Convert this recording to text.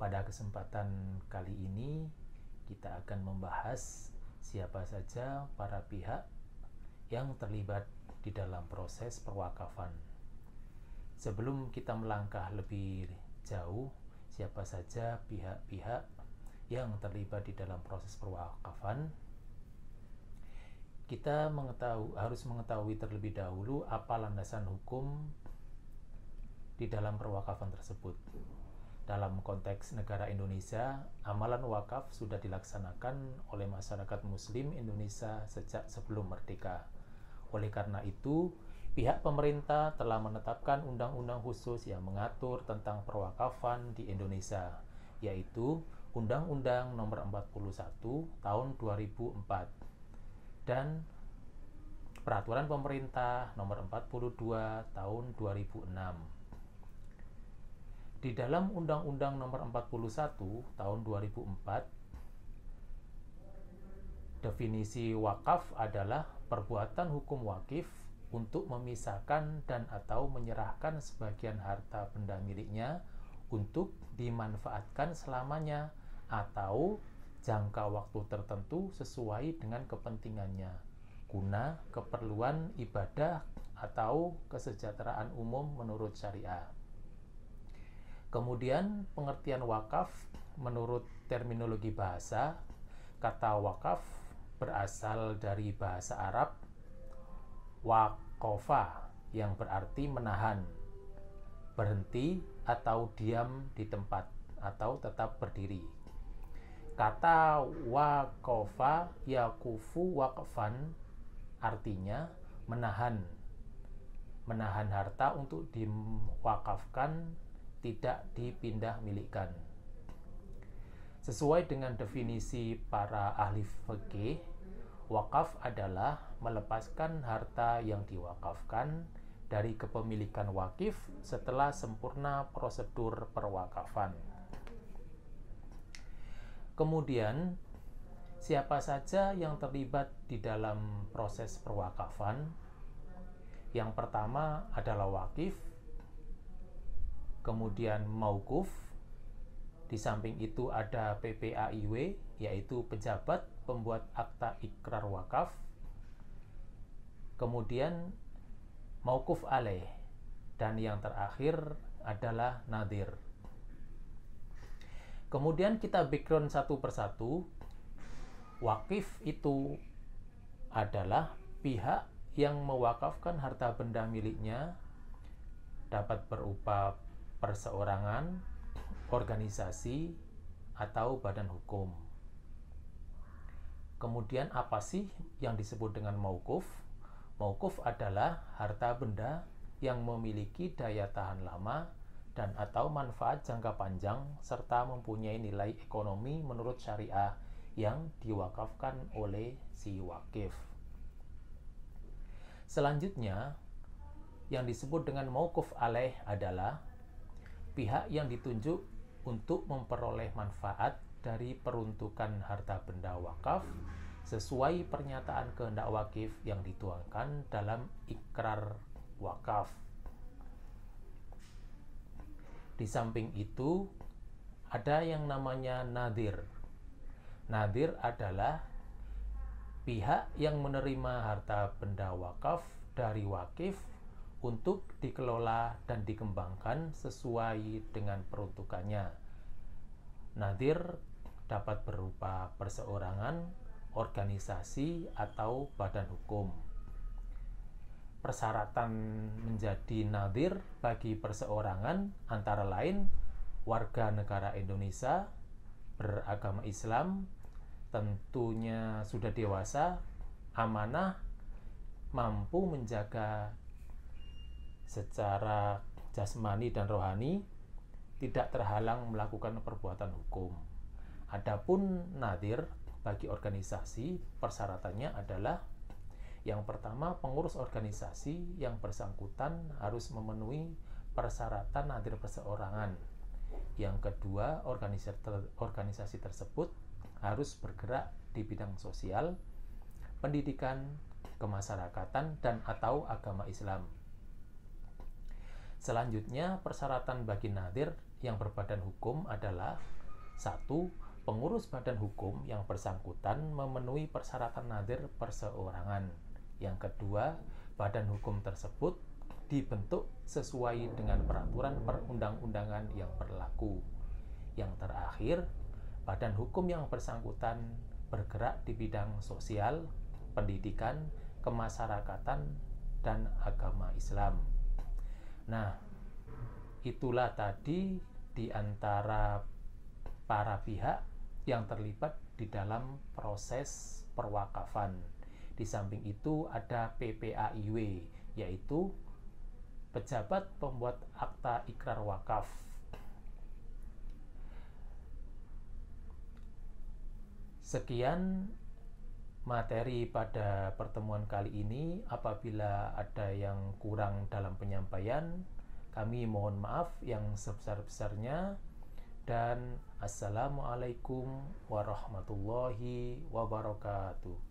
Pada kesempatan kali ini kita akan membahas siapa saja para pihak yang terlibat di dalam proses perwakafan. Sebelum kita melangkah lebih jauh, siapa saja pihak-pihak yang terlibat di dalam proses perwakafan, kita harus mengetahui terlebih dahulu apa landasan hukum di dalam perwakafan tersebut. Dalam konteks negara Indonesia, amalan wakaf sudah dilaksanakan oleh masyarakat Muslim Indonesia sejak sebelum merdeka. Oleh karena itu, pihak pemerintah telah menetapkan undang-undang khusus yang mengatur tentang perwakafan di Indonesia, yaitu Undang-Undang Nomor 41 Tahun 2004 dan Peraturan Pemerintah Nomor 42 Tahun 2006. Di dalam Undang-Undang Nomor 41 Tahun 2004, definisi wakaf adalah perbuatan hukum wakif untuk memisahkan dan atau menyerahkan sebagian harta benda miliknya untuk dimanfaatkan selamanya atau jangka waktu tertentu sesuai dengan kepentingannya, guna keperluan ibadah atau kesejahteraan umum menurut syariah. Kemudian pengertian wakaf menurut terminologi bahasa, kata wakaf berasal dari bahasa Arab waqafa yang berarti menahan, berhenti atau diam di tempat atau tetap berdiri. Kata waqafa yakufu waqfan artinya menahan harta untuk diwakafkan, tidak dipindah milikkan. Sesuai dengan definisi para ahli fikih, wakaf adalah melepaskan harta yang diwakafkan dari kepemilikan wakif setelah sempurna prosedur perwakafan. Kemudian, siapa saja yang terlibat di dalam proses perwakafan? Yang pertama adalah wakif, kemudian mauquf, di samping itu ada PPAIW, yaitu pejabat pembuat akta ikrar wakaf, kemudian mauquf alaih, dan yang terakhir adalah nadhir. Kemudian kita background satu persatu. Wakif itu adalah pihak yang mewakafkan harta benda miliknya, dapat berupa perseorangan, organisasi, atau badan hukum. Kemudian apa sih yang disebut dengan mauquf? Mauquf adalah harta benda yang memiliki daya tahan lama dan atau manfaat jangka panjang serta mempunyai nilai ekonomi menurut syariah yang diwakafkan oleh si wakif. Selanjutnya, yang disebut dengan mauquf alaih adalah pihak yang ditunjuk untuk memperoleh manfaat dari peruntukan harta benda wakaf sesuai pernyataan kehendak wakif yang dituangkan dalam ikrar wakaf. Di samping itu, ada yang namanya nadhir. Nadhir adalah pihak yang menerima harta benda wakaf dari wakif untuk dikelola dan dikembangkan sesuai dengan peruntukannya. Nadhir dapat berupa perseorangan, organisasi, atau badan hukum. Persyaratan menjadi nadhir bagi perseorangan antara lain warga negara Indonesia, beragama Islam, tentunya sudah dewasa, amanah, mampu menjaga secara jasmani dan rohani, tidak terhalang melakukan perbuatan hukum. Adapun nadhir bagi organisasi, persyaratannya adalah yang pertama, pengurus organisasi yang bersangkutan harus memenuhi persyaratan nadhir perseorangan. Yang kedua, organisasi tersebut harus bergerak di bidang sosial, pendidikan, kemasyarakatan, dan atau agama Islam. Selanjutnya, persyaratan bagi nadhir yang berbadan hukum adalah: satu, pengurus badan hukum yang bersangkutan memenuhi persyaratan nadhir perseorangan. Yang kedua, badan hukum tersebut dibentuk sesuai dengan peraturan perundang-undangan yang berlaku. Yang terakhir, badan hukum yang bersangkutan bergerak di bidang sosial, pendidikan, kemasyarakatan, dan agama Islam. Nah, itulah tadi di antara para pihak yang terlibat di dalam proses perwakafan. Di samping itu ada PPAIW, yaitu pejabat pembuat akta ikrar wakaf. Sekian materi pada pertemuan kali ini. Apabila ada yang kurang dalam penyampaian, kami mohon maaf yang sebesar-besarnya. Dan assalamualaikum warahmatullahi wabarakatuh.